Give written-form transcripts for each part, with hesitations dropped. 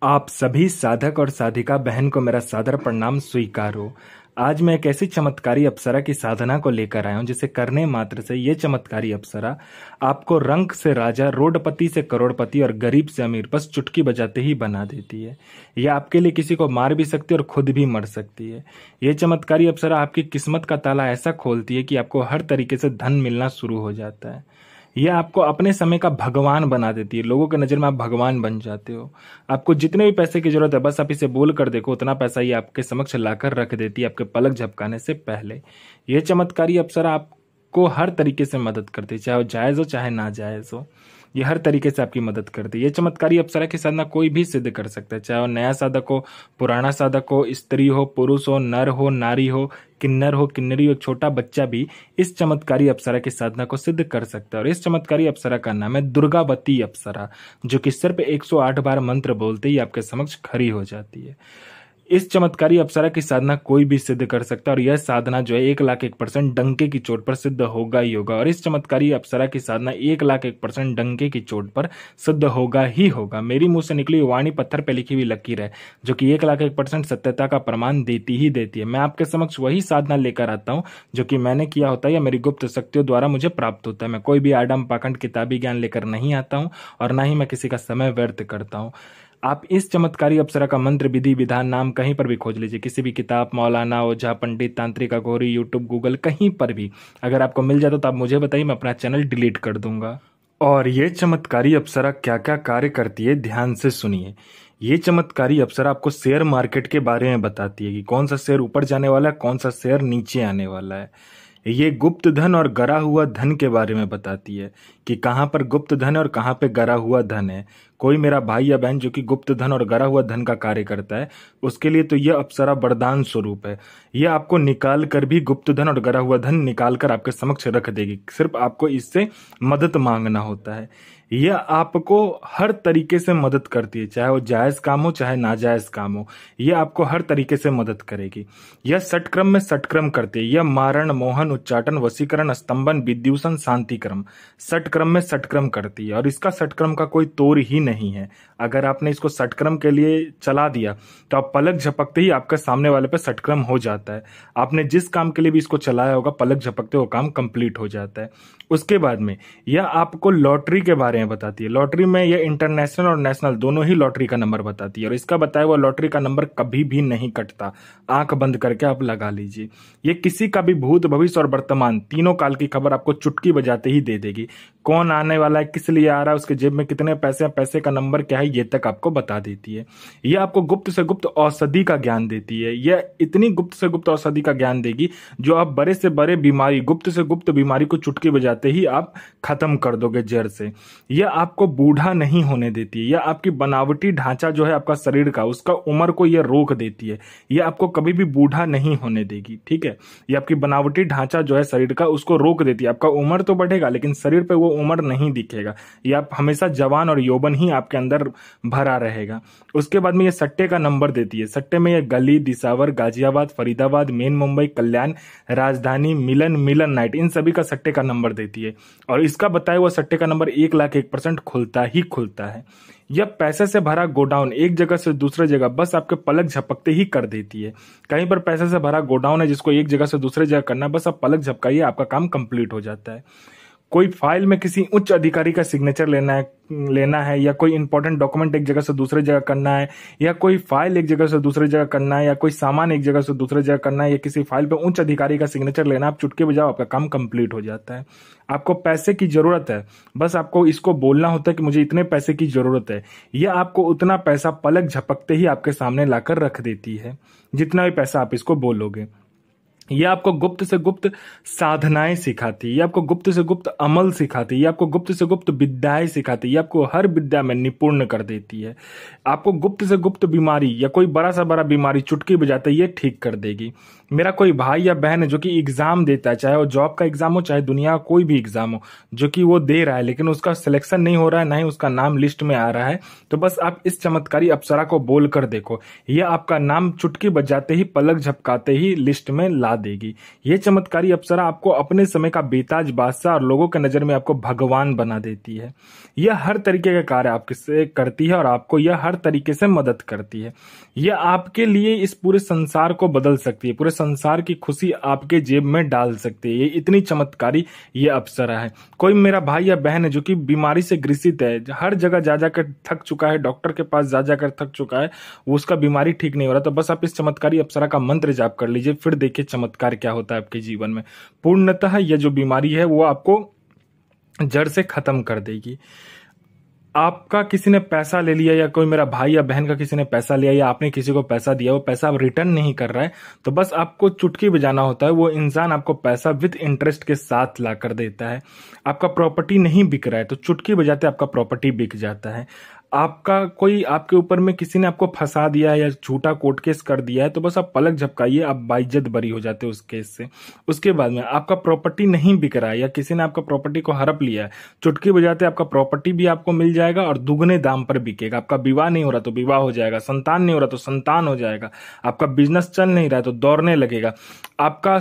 आप सभी साधक और साधिका बहन को मेरा सादर प्रणाम स्वीकार हो। आज मैं एक ऐसी चमत्कारी अप्सरा की साधना को लेकर आया हूं जिसे करने मात्र से ये चमत्कारी अप्सरा आपको रंक से राजा, रोडपति से करोड़पति और गरीब से अमीर बस चुटकी बजाते ही बना देती है। यह आपके लिए किसी को मार भी सकती है और खुद भी मर सकती है। ये चमत्कारी अप्सरा आपकी किस्मत का ताला ऐसा खोलती है कि आपको हर तरीके से धन मिलना शुरू हो जाता है। यह आपको अपने समय का भगवान बना देती है। लोगों के नजर में आप भगवान बन जाते हो। आपको जितने भी पैसे की जरूरत है बस आप इसे बोल कर देखो, उतना पैसा ये आपके समक्ष लाकर रख देती है आपके पलक झपकाने से पहले। यह चमत्कारी अप्सरा आपको हर तरीके से मदद करती है, चाहे वो जायज हो चाहे ना जायज हो। ये हर तरीके से आपकी मदद करती है। ये चमत्कारी अप्सरा की साधना कोई भी सिद्ध कर सकता है, चाहे वो नया साधक हो, पुराना साधक हो, स्त्री हो, पुरुष हो, नर हो, नारी हो, किन्नर हो, किन्नरी हो, छोटा बच्चा भी इस चमत्कारी अप्सरा की साधना को सिद्ध कर सकता है। और इस चमत्कारी अप्सरा का नाम है दुर्गावती अप्सरा, जो कि सिर्फ 108 बार मंत्र बोलते ही आपके समक्ष खड़ी हो जाती है। इस चमत्कारी अप्सरा की साधना कोई भी सिद्ध कर सकता है और यह साधना जो है 1,01% डंके की चोट पर सिद्ध होगा ही होगा। और इस चमत्कारी अप्सरा की साधना 1,01% डंके की चोट पर सिद्ध होगा ही होगा। मेरी मुंह से निकली वाणी पत्थर पे लिखी हुई लकीर है, जो कि 1,01% सत्यता का प्रमाण देती ही देती है। मैं आपके समक्ष वही साधना लेकर आता हूं जो कि मैंने किया होता है या मेरी गुप्त शक्तियों द्वारा मुझे प्राप्त होता है। मैं कोई भी आडम पाखंड किताबी ज्ञान लेकर नहीं आता हूं और ना ही मैं किसी का समय व्यर्थ करता हूं। आप इस चमत्कारी अप्सरा का मंत्र, विधि, विधान, नाम कहीं पर भी खोज लीजिए, किसी भी किताब, मौलाना, ओझा, पंडित, तांत्रिक, अघोरी, यूट्यूब, गूगल, कहीं पर भी अगर आपको मिल जाता तो आप मुझे बताइए, मैं अपना चैनल डिलीट कर दूंगा। और ये चमत्कारी अप्सरा क्या क्या कार्य करती है ध्यान से सुनिए। ये चमत्कारी अप्सरा आपको शेयर मार्केट के बारे में बताती है कि कौन सा शेयर ऊपर जाने वाला है, कौन सा शेयर नीचे आने वाला है। ये गुप्त धन और गरा हुआ धन के बारे में बताती है कि कहाँ पर गुप्त धन है और कहाँ पे गरा हुआ धन है। कोई मेरा भाई या बहन जो कि गुप्त धन और गरा हुआ धन का कार्य करता है, उसके लिए तो यह अप्सरा वरदान स्वरूप है। यह आपको निकाल कर भी गुप्त धन और गरा हुआ धन निकाल कर आपके समक्ष रख देगी। सिर्फ आपको इससे मदद मांगना होता है। यह आपको हर तरीके से मदद करती है, चाहे वो जायज काम हो चाहे नाजायज काम हो। यह आपको हर तरीके से मदद करेगी। यह षटक्रम में षटक्रम करती है। यह मारण, मोहन, उच्चाटन, वशीकरण, स्तंभन, विद्युषण, शांतिक्रम षटक्रम में षटक्रम करती है। और इसका षटक्रम का कोई तोड़ ही नहीं है। अगर आपने इसको षटक्रम के लिए चला दिया तो आप पलक झपकते ही आपके सामने वाले पे षटक्रम हो जाता है। आपने जिस काम के लिए भी इसको चलाया होगा, पलक झपकते वो काम कंप्लीट हो जाता है। उसके बाद में यह आपको लॉटरी के बारे में बताती है। लॉटरी में यह इंटरनेशनल और नेशनल दोनों ही लॉटरी का नंबर बताती है। और इसका बताया हुआ लॉटरी का नंबर कभी भी नहीं कटता। आंख बंद करके आप लगा लीजिए। ये किसी का भी भूत, भविष्य और वर्तमान तीनों काल की खबर आपको चुटकी बजाते ही दे देगी। कौन आने वाला है, किस लिए आ रहा है, उसके जेब में कितने पैसे हैं, पैसे का नंबर क्या है, ये तक आपको बता देती है। यह आपको गुप्त से गुप्त औषधि का ज्ञान देती है। यह इतनी गुप्त से गुप्त औषधि का ज्ञान देगी जो आप बड़े से बड़े बीमारी, गुप्त से गुप्त बीमारी को चुटकी बजाते ही आप खत्म कर दोगे जड़ से। यह आपको बूढ़ा नहीं होने देती है। यह आपकी बनावटी ढांचा जो है आपका शरीर का, उसका उम्र को यह रोक देती है। यह आपको कभी भी बूढ़ा नहीं होने देगी। ठीक है, यह आपकी बनावटी ढांचा जो है शरीर का, उसको रोक देती है। आपका उम्र तो बढ़ेगा लेकिन शरीर पे वो उम्र नहीं दिखेगा। यह आप हमेशा जवान और यौवन ही आपके अंदर भरा रहेगा। उसके बाद में यह सट्टे का नंबर देती है। सट्टे में यह गली, दिसावर, गाजियाबाद, फरीदाबाद, मेन मुंबई, कल्याण, राजधानी, मिलन नाइट, इन सभी का सट्टे का नंबर देती है। और इसका बताया हुआ सट्टे का नंबर 1,01% खुलता ही खुलता है। यह पैसे से भरा गोडाउन एक जगह से दूसरे जगह बस आपके पलक झपकते ही कर देती है। कहीं पर पैसे से भरा गोडाउन है जिसको एक जगह से दूसरे जगह करना, बस आप पलक झपकाइए, आपका काम कंप्लीट हो जाता है। कोई फाइल में किसी उच्च अधिकारी का सिग्नेचर लेना है या कोई इंपॉर्टेंट डॉक्यूमेंट एक जगह से दूसरे जगह करना है, या कोई फाइल एक जगह से दूसरे जगह करना है, या कोई सामान एक जगह से दूसरे जगह करना है, या किसी फाइल पे उच्च अधिकारी का सिग्नेचर लेना, आप चुटकी बजाओ, आपका काम कंप्लीट हो जाता है। आपको पैसे की जरूरत है, बस आपको इसको बोलना होता है कि मुझे इतने पैसे की जरूरत है। यह आपको उतना पैसा पलक झपकते ही आपके सामने लाकर रख देती है, जितना भी पैसा आप इसको बोलोगे। यह आपको गुप्त से गुप्त साधनाएं सिखाती है। यह आपको गुप्त से गुप्त अमल सिखाती है। यह आपको गुप्त से गुप्त विद्याएं सिखाती है। यह आपको हर विद्या में निपुण कर देती है। आपको गुप्त से गुप्त बीमारी या कोई बड़ा सा बड़ा बीमारी चुटकी बजाते ये ठीक कर देगी। मेरा कोई भाई या बहन है जो कि एग्जाम देता है, चाहे वो जॉब का एग्जाम हो चाहे दुनिया का कोई भी एग्जाम हो, जो कि वो दे रहा है लेकिन उसका सिलेक्शन नहीं हो रहा है, ना ही उसका नाम लिस्ट में आ रहा है, तो बस आप इस चमत्कारी अप्सरा को बोल कर देखो, यह आपका नाम चुटकी बजाते ही, पलक झपकाते ही लिस्ट में ला बता देगी। ये चमत्कारी अप्सरा आपको अपने समय का बेताज बादशाह और लोगों के नजर में आपको भगवान बना देती है। यह हर तरीके का कार्य आपसे करती है और आपको यह हर तरीके से मदद करती है। यह आपके लिए इस पूरे संसार को बदल सकती है, पूरे संसार की खुशी आपके जेब में डाल सकती है। ये इतनी चमत्कारी ये अप्सरा है। कोई मेरा भाई या बहन है जो कि बीमारी से ग्रसित है, हर जगह जा जाकर थक चुका है, डॉक्टर के पास जा जाकर थक चुका है, वो उसका बीमारी ठीक नहीं हो रहा, तो बस आप इस चमत्कारी अप्सरा का मंत्र जाप कर लीजिए, फिर देखिए चमत्कार क्या होता है आपके जीवन में। पूर्णतः यह जो बीमारी है वो आपको जड़ से खत्म कर देगी। आपका किसी ने पैसा ले लिया या कोई मेरा भाई या बहन का किसी ने पैसा लिया या आपने किसी को पैसा दिया, वो पैसा अब रिटर्न नहीं कर रहा है, तो बस आपको चुटकी बजाना होता है, वो इंसान आपको पैसा विद इंटरेस्ट के साथ ला कर देता है। आपका प्रॉपर्टी नहीं बिक रहा है तो चुटकी बजाते आपका प्रॉपर्टी बिक जाता है। आपका कोई आपके ऊपर में किसी ने आपको फंसा दिया है या झूठा कोर्ट केस कर दिया है, तो बस आप पलक झपकाइए, आप बाइज्जत बरी हो जाते हो उस केस से। उसके बाद में आपका प्रॉपर्टी नहीं बिक रहा है या किसी ने आपका प्रॉपर्टी को हड़प लिया है, चुटकी बजाते आपका प्रॉपर्टी भी आपको मिल जाएगा और दुगने दाम पर बिकेगा। आपका विवाह नहीं हो रहा तो विवाह हो जाएगा, संतान नहीं हो रहा तो संतान हो जाएगा, आपका बिजनेस चल नहीं रहा है तो दौड़ने लगेगा। आपका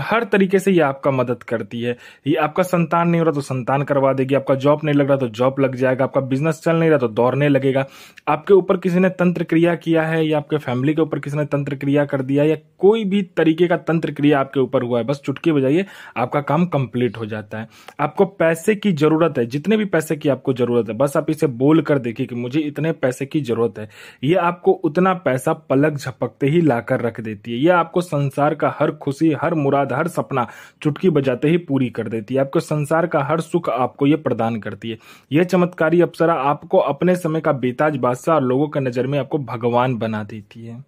हर तरीके से ये आपका मदद करती है। ये आपका संतान नहीं हो रहा तो संतान करवा देगी, आपका जॉब नहीं लग रहा तो जॉब लग जाएगा, आपका बिजनेस चल नहीं रहा तो दौड़ने लगेगा। आपके ऊपर किसी ने तंत्र क्रिया किया है या आपके फैमिली के ऊपर किसी ने तंत्र क्रिया कर दिया या कोई भी तरीके का तंत्र क्रिया आपके ऊपर हुआ है, बस चुटकी बजाइए आपका काम कंप्लीट हो जाता है। आपको पैसे की जरूरत है, जितने भी पैसे की आपको जरूरत है, बस आप इसे बोल कर देखिए कि मुझे इतने पैसे की जरूरत है, ये आपको उतना पैसा पलक झपकते ही लाकर रख देती है। ये आपको संसार का हर खुशी, हर मुराद, हर सपना चुटकी बजाते ही पूरी कर देती है। आपको संसार का हर सुख आपको ये प्रदान करती है। यह चमत्कारी अप्सरा आपको अपने समय का बेताज बादशाह और लोगों की नजर में आपको भगवान बना देती है।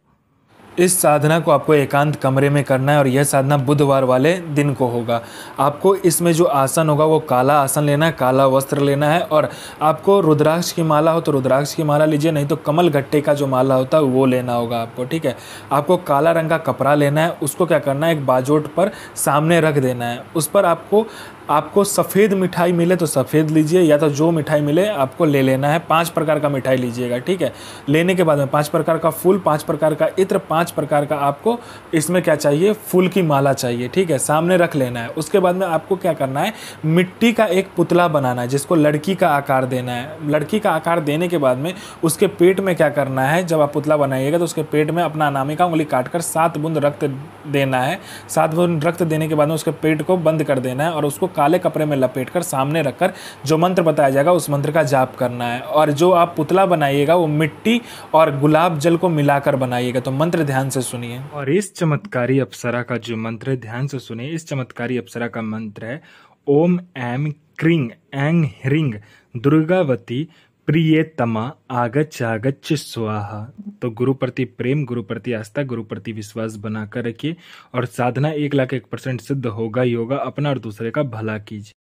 इस साधना को आपको एकांत कमरे में करना है और यह साधना बुधवार वाले दिन को होगा। आपको इसमें जो आसन होगा वो काला आसन लेना है, काला वस्त्र लेना है और आपको रुद्राक्ष की माला हो तो रुद्राक्ष की माला लीजिए, नहीं तो कमल गट्टे का जो माला होता है वो लेना होगा आपको, ठीक है। आपको काला रंग का कपड़ा लेना है, उसको क्या करना है, एक बाजोट पर सामने रख देना है। उस पर आपको सफ़ेद मिठाई मिले तो सफ़ेद लीजिए, या तो जो मिठाई मिले आपको ले लेना है। 5 प्रकार का मिठाई लीजिएगा, ठीक है। लेने के बाद में 5 प्रकार का फूल, 5 प्रकार का इत्र, 5 प्रकार का आपको इसमें क्या चाहिए, फूल की माला चाहिए, ठीक है। सामने रख लेना है। उसके बाद में आपको क्या करना है, मिट्टी का एक पुतला बनाना है जिसको लड़की का आकार देना है। लड़की का आकार देने के बाद में उसके पेट में क्या करना है, जब आप पुतला बनाइएगा तो उसके पेट में अपना अनामिका उंगली काटकर 7 बूंद रक्त देना है। 7 बूंद रक्त देने के बाद में उसके पेट को बंद कर देना है और उसको काले कपड़े में लपेटकर सामने रखकर जो मंत्र बताया जाएगा उस मंत्र का जाप करना है। और जो आप पुतला बनाइएगा वो मिट्टी और गुलाब जल को मिलाकर बनाइएगा। तो मंत्र ध्यान से सुनिए और इस चमत्कारी अप्सरा का जो मंत्र है ध्यान से सुनिए। इस चमत्कारी अप्सरा का मंत्र है ओम ऐं क्रीं ऐं ह्रीं दुर्गावती प्रियतमा आगच्छ स्वाहा। तो गुरु प्रति प्रेम, गुरु प्रति आस्था, गुरु प्रति विश्वास बनाकर रखिए और साधना 1,01,000% सिद्ध होगा ही होगा। अपना और दूसरे का भला कीजिए।